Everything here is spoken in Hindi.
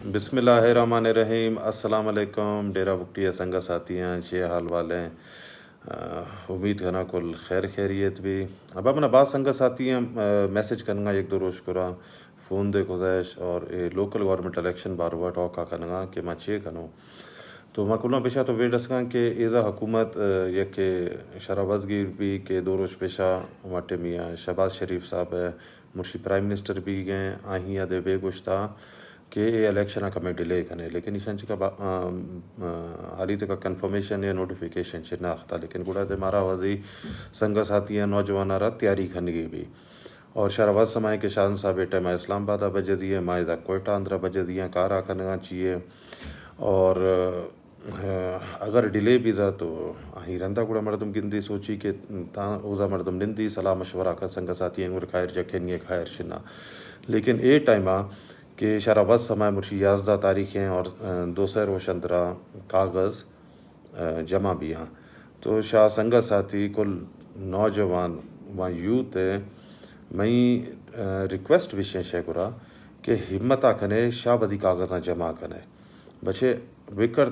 बिस्मिल्लाहिर्रहमानिर्रहीम। अस्सलाम वालेकुम। डेरा बुकटिया संगा साथियाँ जे हाल वाले हैं। उम्मीद करना कुल खैर खैरियत भी। अब अपना बात संगा साथियाँ मैसेज करना एक दो रोज करा फ़ोन दे गुजारिश और ये लोकल गवर्नमेंट इलेक्शन बार हुआ टॉक का करना कि मैं चे करूँ तो माकुलना पेशा तो वेट असका के एज़ा हुकूमत ये के शराबजगिर भी के दो रोज पेशा वाटे मियाँ शहबाज शरीफ साहब है मुर्शी प्राइम मिनिस्टर भी गए आहिया दे बेगुश था कि ये इलेक्शन का मैं डिले करने लेकिन ईशान का हाली तक कंफर्मेशन या नोटिफिकेशन ना था लेकिन गुड़ा दे मारा वजी संग साथी नौजवान रहा तैयारी खनगी भी और शराबाद समय के शान साहब बेटे मैं इस्लामाबाद बजे दिए माएदा कोयटा आंध्रा बजे दिए कारा करना चाहिए और अगर डिले भी था तो ही रंदा गुड़ा मर्दम गिंदी सोची कि ता ओजा मर्दम निंदी सलाह मशवरा कर संग साथी खैर जखेंगे खैर शिना लेकिन ए टाइम कि शराबत समय मुर्शी याजदा तारीखें और दोसर रोशंदरा कागज़ जमा भी हैं तो शाह संग साथी कुल नौजवान व यूथ मई रिक्वेस्ट विषय शेकुरा कि हिम्मत खने शाह बदी कागज़ जमा कने बचे विकर